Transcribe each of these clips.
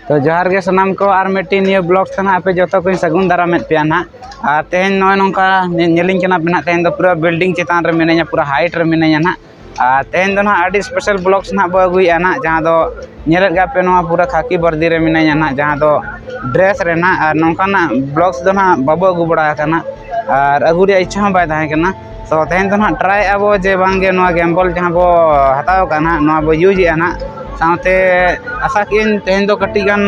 तो जोहार के सनाम को और मिट्टी नियो ब्लॉग से ना पे जो को सगुन दाराम पे ना और तेहन नॉय नौका नेलिंग के ना तेहन दो पूरा बिल्डिंग चितान रे मिनेया पूरा हाइट रे मिनेया ना और तेहन दो ना आडी स्पेशल ब्लॉग्स ना बो अगुया ना जहां दो नेलत गा पे नवा पूरा खाकी वर्दी रे मिनेया ना जहां दो ड्रेस रे ना और नौका ना ब्लॉग्स दो ना बाबू अगु बड़ा kana और अगु रे इच्छा बाय थाहे kana तो तेहन दो ना ट्राई अबो जे बांगे नवा गैम्बल जहां बो हताव kana नवा बो यूज या ना साथे आशा कि तेहन दो कटी गान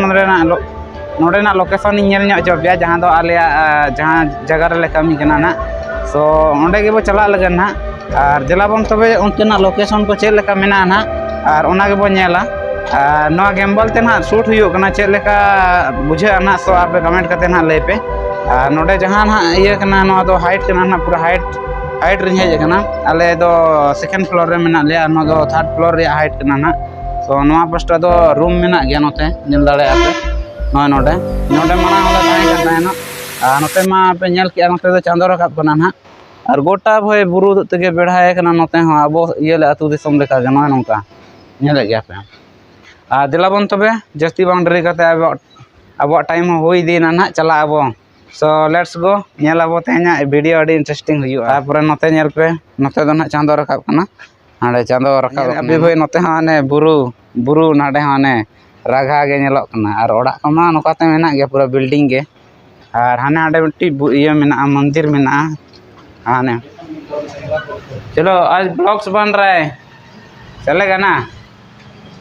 नोडेना लोकेशन इन पे जहाँ दो आले जहाँ जगह रे कमी करना ना सो ओंडे गेबो चला लगन ना और दिलाबन तबे उनकेना लोकेशन को चेक लेका मेना ना और ओना गेबो नेला नवा गैम्बल ते ना शूट हुयो कना चेक लेका बुझे ना सो आपे कमेंट करते ना ले पे नोडे जहाँ ना ये कना नवा दो हाइट कना ना पूरा हाइट रे हेज कना आले दो सेकंड फ्लोर रे मेना ले नो दो थर्ड फ्लोर रे हाइट कना ना तो नवा पास्टा दो रूम मेना गया नोते नेल दाड़े आपे नोय नोडे माना होले ताहे kan ताहेना नोते मा पे नेल के नोते दो चांदो रकाब कना ना और गोटा भय बुरु तेगे बेढ़ाए कना नोते हो अबो ये ले अतु दिसम लेका गे नोय नोका नेल गया पे दिलाबन तबे जस्ती बाउंड्री कते अब टाइम हो दीना ना चला अबो सो लेट्स गो नेल अबो तेना वीडियो अडी इंटरेस्टिंग हुयो तारपर नोते नेल पे नोते दो ना चांदो रकाब कना हाडे चांदो रकाब अभी भय नोते हाने बुरु नाडे हाने रागा गे नेलो कना और ओड़ा कमा नोकाते मेना गया पूरा बिल्डिंग के और हाने हाडे मिट्टी ये मेना मंदिर मेना हाने चलो आज ब्लॉग्स बन रहा है चलेगा ना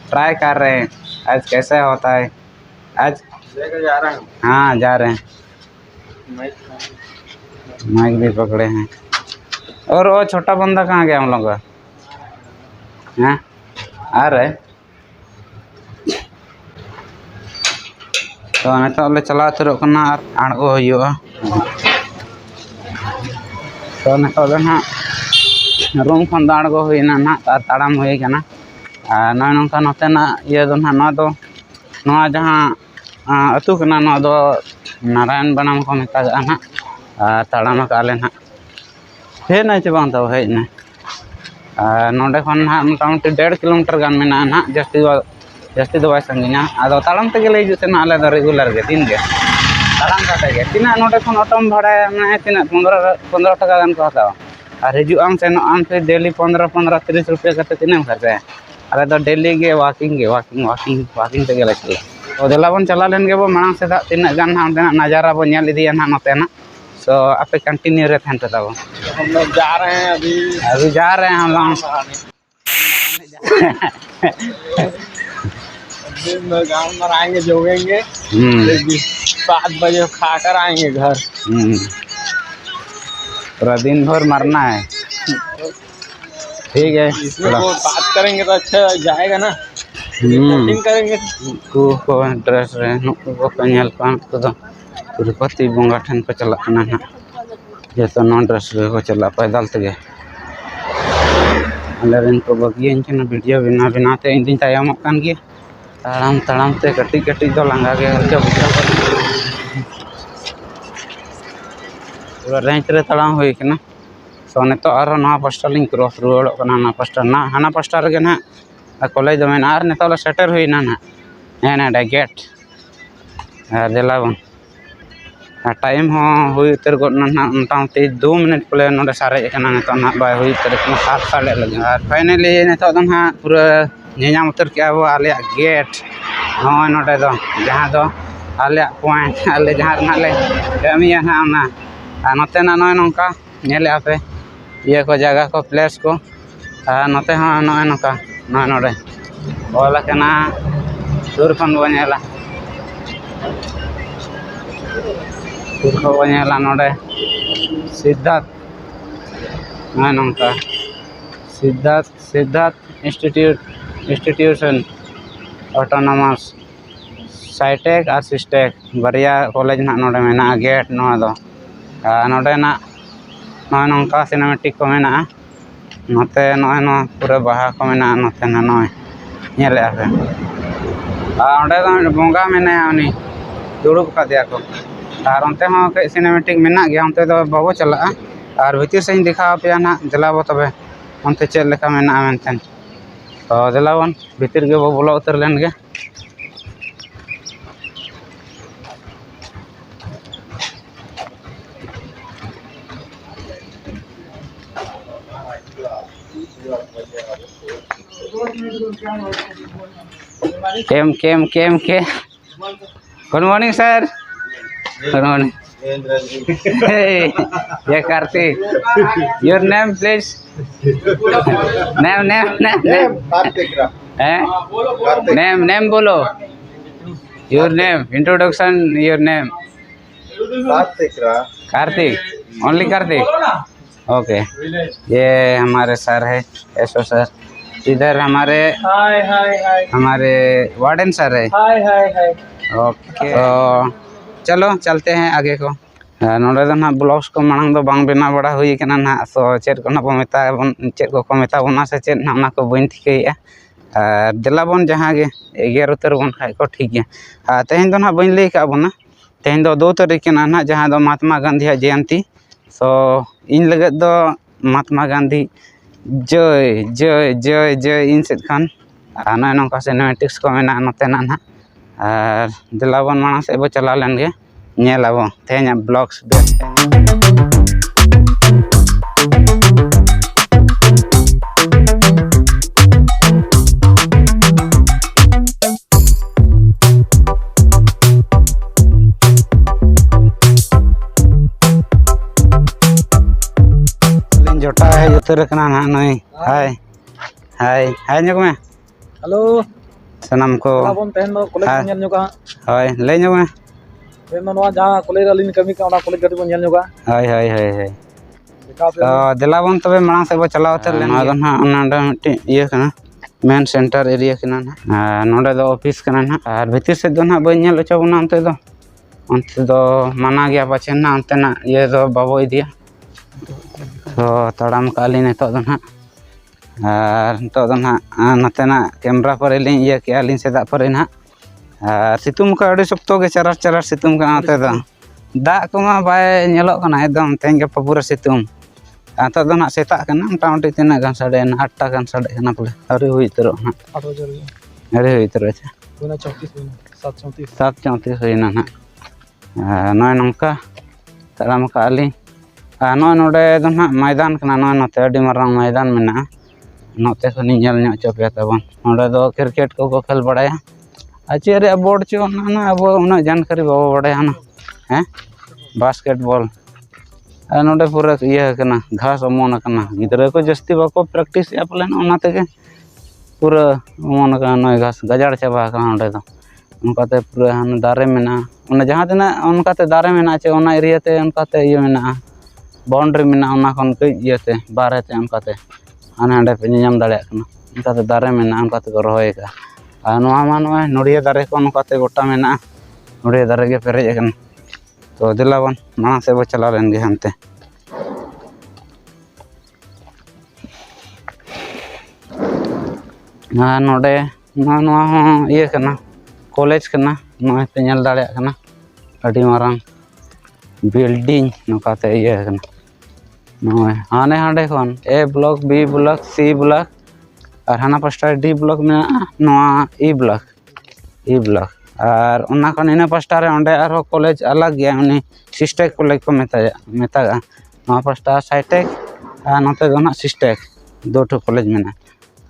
ट्राई कर रहे हैं आज कैसे होता है आज जा रहे हैं हाँ जा रहे हैं माइक भी पकड़े हैं और वो छोटा बंदा कहाँ गया हम लोग का हैं आ रहे तो नितले चला उतरना आड़गो हुआ तो नितले ना रूम खन आड़गो हुईना ना ताड़ाम हुईना नय नौका नोतेना ये दो ना जहाँ अतु कना ना दो नारायण बनाम को मेता ना ताड़ाम काले ना हे ना चे बांग तब हेजने नोडे खन ना मोटामुटी 1.5 किलोमीटर गान मेना ना जस्ती दो संगीना आदो ताड़ाम तेगे ले हिजुते ना आले दो रेगुलर गे दिन गे ताड़ाम काटे गे तिना नोडे खन ऑटोम भाड़ा माने तिना 15 टका गान को हतावा और हिजु आम सेनो आम से डेली 15 30 रुपया करते तिना खर्चा आले दो डेली गे वाकिंग तेगे ले चला तो देलाबन चला लेन गे बो मांग से दा तिना गान ना ओंदेना नजारा बो नेल इदिया ना नोते ना सो आपे कंटिन्यू रे थन तबो हम लोग जा रहे हैं अभी जा रहे हैं हम लोग दिन में गाँव में आएंगे जोगेंगे 7 बजे खाकर आएंगे घर पूरा दिन भर मरना है ठीक है इसमें बात करेंगे तो अच्छा जाएगा ना शूटिंग करेंगे को ड्रेस रे को पेनल पान को तो तिरुपति बोंगा ठन पे चला ना ना ये तो नॉन ड्रेस रे को चला पैदल तगे अले रेन को बगिए इनके वीडियो बनाते इन दिन तायम कान गे ताड़ाम ते कटी दो लांगा गे हल्के बुझा पूरा रेंच रे ताड़ाम हुई कना सो नेतो आरो नवा पास्टा लिंक क्रॉस रुआड़ो कना ना पास्टा ना हाना पास्टा रे ना कॉलेज दो मेना आर नेतो सेटर हुई ना ना गेट दिलाबन टाइम हो हुई उतर गोना मोटामुटी 2 मिनट पले नोडे सारे कना नेतो ना बाय हुई उतर 7 साढ़े लगे और फाइनली नेतो दो ना पूरा नेनाम उतर के अब आले गेट हाँ नोडे दो जहाँ दो आले पॉइंट आले जहाँ ना ले कमिया ना ना नोते ना नय नौका नेले आपे ये को जगह को प्लेस को नोते हाँ नय नौका नय नोडे बोला कना दूर खन बो नेला नोडे सिद्धार्थ नय नौका सिद्धार्थ इंस्टीट्यूशन ऑटोनोमस साइटेक और सिस्टेक बारिया कॉलेज ना नोडे मेना गेट नोआ दो नोडे ना नय नौका सिनेमेटिक को मेना नोते नय नो पूरा बाहा को मेना नोते ना नय नेले आफे ओंडे दो बोंगा मेना उनी दुड़ुब का दिया को और अंते हो कई सिनेमेटिक मेना गया अंते दो बाबो चला और भीतर से दिखा पे ना दिलाबो तबे अंते चेक लेका मेना मेनतेन तो दिलाबन भीतर के बो बोलो उतर लेन गे केम केम केम के good morning sir good morning ये Kartik your name please name name name name name बोलो your name introduction your name Kartik only Kartik okay ये हमारे सर है एसओ सर इधर हमारे हमारे वार्डन सर है ओके तो चलो चलते हैं आगे को नोडे दो ना ब्लॉग्स को मांग दो बांग बेना बड़ा हुई कना ना तो चेक को ना को मेता चेक को मेता बोना से चेक ना ना को बइन ठिकैया दिला बोन जहाँ गे 11 उतर बोन खाय को ठीक है तेहन दो ना बइन लई का बोना तेहन दो 2 तारीख के ना जहाँ दो महात्मा गांधी जयंती तो इन लगत दो महात्मा गांधी जय जय जय जय इन सेट खान ना नौका सिनेमैटिक्स को मेना नते ना और दिलावन माना से बो चला लेन गे नेलाबो तेहना ब्लॉग्स जोटा है उतर कना ना नई हाय हाय हाय ᱧᱚᱜ में हेलो सनम को बोन तेहन दो कॉलेज बन ᱧᱚᱜᱟ हाय ले ᱧᱚᱜ में तेहन दो नवा जहां कॉलेज अलिन कमी का ओना कॉलेज गति बन ᱧᱚᱜᱟ हाय हाय हाय हाय तो दिलाबन तबे मांग से बो चलाव उतर लेन आदो ना नंडा मिट्टी ये कना मेन सेंटर एरिया कना ना नोडे दो ऑफिस कना ना और भीतर से दो ना बन ñel चबना अंते दो माना गया पाछे ना अंते ना ये दो बाबो इदिया तो तड़ाम काली नितो दो ना और नितो दो ना नतेना कैमरा पर लिंग ये के आलिन सेदा पर ना सितुम का अड़ी सप्तो के चरार चरार सितुम का आते दो दा कोमा बाय ñelok kana एकदम तेन के पूरा सितुम आते दो ना सेता कना मोटामुटी तिना गान साडे 8टा गान साडे कना पले अरे हुई तरो ना 8 बजे अरे हुई तरो अच्छा होना 34 7:34 होइना ना नय नंका तड़ाम काली नॉय नोडे दो ना मैदान कना नॉय नते अड़ी मारांग मैदान मेना नते खनि ñel ᱧᱚᱜ चोपे तबन नोडे दो क्रिकेट को खेल बड़ाया आचे रे बोर्ड चो ना अब उना जानकारी बाबा बड़ाया ना हैं बास्केटबॉल नोडे पूरा ये कना घास अमन कना गिदरे को जस्ती बाको प्रैक्टिस अपलेन ओना तेगे पूरा अमन कना नय घास गजाड़ चाबा कना नोडे दो उनकाते पूरा हन दारे मेना ओना जहां तना उनकाते दारे मेना चे ओना एरिया ते उनकाते ये मेना बाउंड्री मेना ओना खन के येते बारे ते उनकाते हाने हांडे पे ñam दाड़े कना उनकाते दारे मेना उनकाते को रहोय का नोआ मा नोय नोड़िया दारे को उनकाते गोटा मेना नोड़िया दारे के पेरेज कना तो दिलावन माना से वो चला लेन गे हनते नोडे नोआ ये कना कॉलेज कना नोय पे ñel दाड़े कना अड़ी मारांग बिल्डिंग नोकाते ये कना नोय हाने हांडे खन A block B block C block और हाना पास्टा डी ब्लॉक में नोआ ई ब्लॉक और उना खन इना पास्टा रे ओंडे आरो कॉलेज अलग गया उनी सिस्टेक कॉलेज को मेता नोआ पास्टा साइटेक और नोते दो ना सिस्टेक दो ठो कॉलेज मेना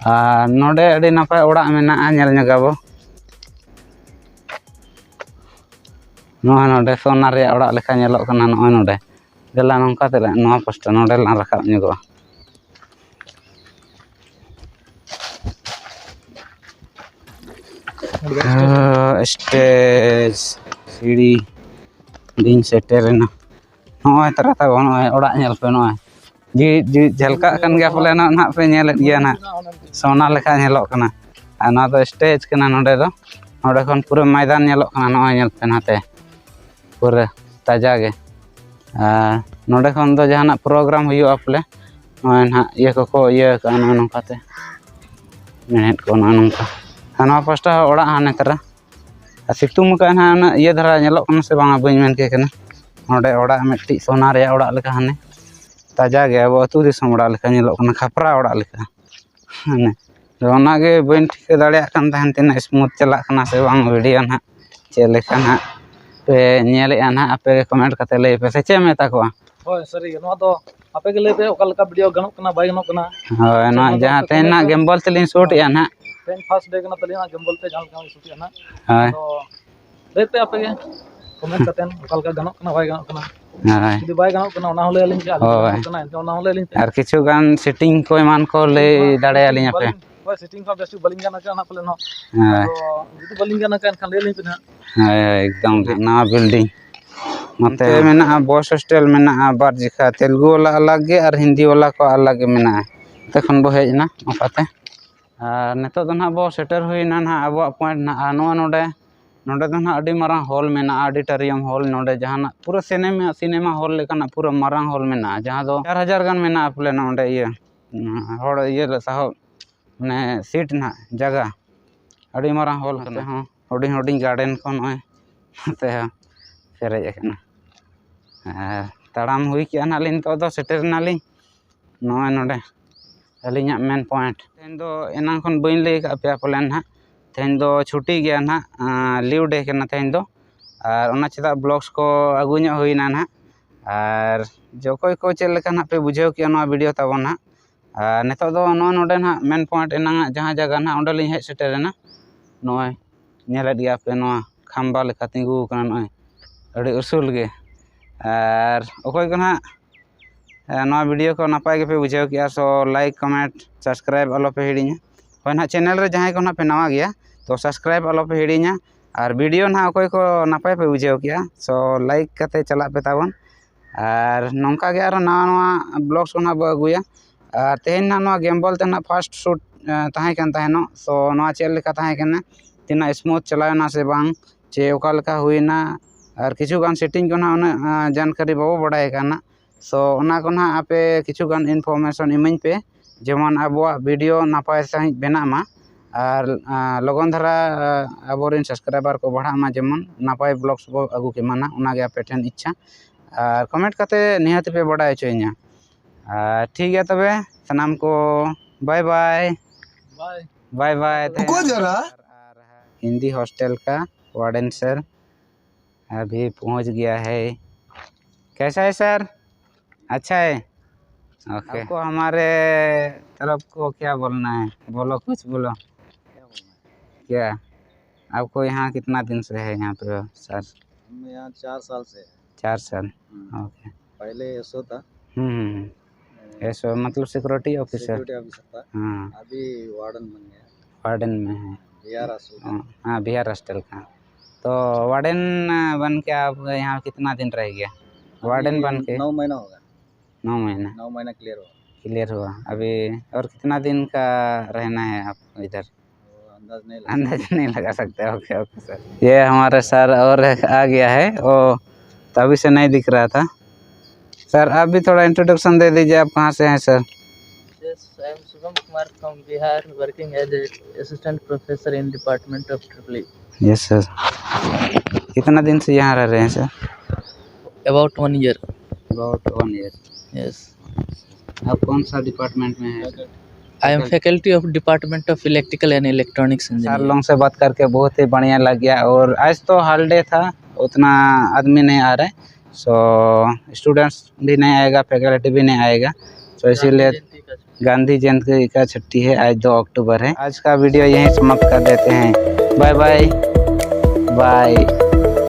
और नोडे अड़ी नपाय ओड़ा मेना ñel ñagaबो नोआ नोडे सोना रे ओड़ा लेखा ñeloक कना नोय नोडे देला नोंका तेला नोआ पास्टा नोडे ला रखाब ñगो स्टेज सीढ़ी दिन सेटेरना नोय तराता नोय ओड़ा ñel पे नोय जी जी झलका कन गया पले ना पे ñel गया ना सोना लेखा ñeloक कना आ ना तो स्टेज कना नोडे दो नोडे खन पूरा मैदान ñeloक कना नोय ñel पे नाते पूरा ताजा गे नोडे खन दो जहाना प्रोग्राम हुआ पले नोय ना ये को ये कना नोकाते मेनेट को नोका हाना पास्टा ओड़ा हाने तरा सितुम का ना ये धरा ñeloक कना से बांगा बइन मेन के कना नोडे ओड़ा मिट्टी सोना रे ओड़ा लेका हाने ताजा गे अब अतु दिसम ओड़ा लेका ñeloक कना खपरा ओड़ा लेका हाने ओना गे बइन ठीक दाड़े कान तहन तिना स्मूथ चला कना से बांग वीडियो ना चे लेका ना पे ñele ना आपे कमेंट कते ले पे से चे मेता को होय सरी नो तो आपे के ले पे ओका लका वीडियो गणो कना बाय गणो कना होय ना जहां तेना गेम्बल तलिन शूट या ना तेन फर्स्ट डे करना तलिया गिम्बल पे जहां का शूटिंग ना हाँ तो देखते आप ये कमेंट करते हैं कल का गानों करना भाई गानों करना हाँ जुदी भाई गानों करना ना होले लिंक ᱦᱳᱭ करना तो ना होले लिंक और किछु गान सेटिंग को ᱮᱢᱟᱱ को लay दाड़ेयालिᱧ आपे भाई सेटिंग का बेस्ट बलिंग गाना का ना पले ना हाँ तो जुदी बलिंग गाना का खान ले लिंक ना हाँ एकदम नवा बिल्डिंग नते मेना बॉस हॉस्टल मेना बार जिखा तेलुगु वाला अलग गे और हिंदी वाला को अलग मेना तखन बो हेजना ओकाते और नितो दो ना बो सेटर हुईना ना अब पॉइंट ना नोआ नोडे नोडे दो ना अडी मारांग हॉल मेना ऑडिटोरियम हॉल नोडे जहां पूरा सिनेमा हॉल लेकाना पूरा मारांग हॉल मेना जहां दो 4000 गान मेना अपले नोडे ये हॉल ये साहो माने सीट ना जगह अडी मारांग हॉल कते हो हुडिंग हुडिंग गार्डन को नय ते पेरेज अकना ताड़ाम हुई किया ना लिन तो दो सेटर नालिन नय नोडे अलिया मेन पॉइंट तेन दो एना खन बइन लई का पे पलेन ना तेन दो छुट्टी गया ना लीव डे के ना तेन दो और ओना चदा ब्लॉग्स को अगुन्य हुईना ना और जो कोई को चल लेका ना पे बुझाव किया ना वीडियो तबो ना नितो दो नोडे ना मेन पॉइंट एना जहां जगह ना ओंडे लिन हेज सेटरना नय नेलत गया पे नो खंबा लेका तिंगु कना नय अड़ी उसूल गे और ओकोय को ना नवा वीडियो को नपाय के पे बुझाव किया सो लाइक कमेंट सब्सक्राइब अलो पे हिड़िया होय ना चैनल रे जहां को ना पे नवा गया तो सब्सक्राइब अलो पे हिड़िया और वीडियो ना ओकोय को नपाय पे बुझाव किया सो लाइक कते चला पे ताबन और नौका के आरो नवा नवा ब्लॉग्स को ना बो अगुया और तेन ना नवा गेम्बल ते ना फर्स्ट शूट ताहे कन ताहेनो सो नवा चेल लेका ताहे कना तिना स्मूथ चलायना से बांग चे ओका लेका हुईना और किछु गान सेटिंग को ना उना जानकारी बाबो बडाय काना सो ओना को ना आपे किछु गान इनफॉरमेशन इमन पे जेमन अबवा वीडियो नापाय सही बेना मा और लगन धरा अबोरिन सब्सक्राइबर को बढ़ा मा जेमन नापाय ब्लॉग्स बो अगु के माना ओना गे आपे ठेन इच्छा और कमेंट कते निहात पे बडाय चोइना ठीक है तबे सनाम को bye bye bye bye bye रुको जरा हिंदी हॉस्टल का वार्डन सर अभी पहुंच गया है कैसा है सर अच्छा है ओके आपको हमारे तरफ को क्या बोलना है बोलो कुछ बोलो क्या आपको यहाँ कितना दिन से है यहाँ पे सर हम यहाँ 4 साल से 4 साल ओके पहले एसओ था ऐसा मतलब सिक्योरिटी ऑफिसर सिक्योरिटी ऑफिसर था हाँ अभी वार्डन बन गया वार्डन में है बिहार हॉस्टल हाँ बिहार हॉस्टल का तो वार्डन बन के आप यहाँ कितना दिन रह गया वार्डन बन के 9 महीना होगा 9 महीना 9 महीना क्लियर हुआ क्लियर हुआ अभी और कितना दिन का रहना है आप इधर अंदाज नहीं लगा सकते ओके ओके सर ये हमारा सर और आ गया है वो तभी से नहीं दिख रहा था सर आप भी थोड़ा इंट्रोडक्शन दे दीजिए आप कहाँ से हैं sir Yes, I am Shubham Kumar from Bihar, working as an assistant professor in Department of EEE. Yes sir कितना दिन से यहाँ रह रहे हैं sir About 1 year. About 1 year Yes, आप कौन सा डिपार्टमेंट में हैं I am faculty of Department of Electrical and Electronics sir Engineering. लोगों से बात करके बहुत ही बढ़िया लग गया और आज तो हॉलीडे था उतना आदमी नहीं आ रहे सो स्टूडेंट्स भी नहीं आएगा फैकल्टी भी नहीं आएगा तो इसीलिए गांधी जयंती का छुट्टी है आज 2 अक्टूबर है आज का वीडियो यहीं समाप्त कर देते हैं बाय बाय बाय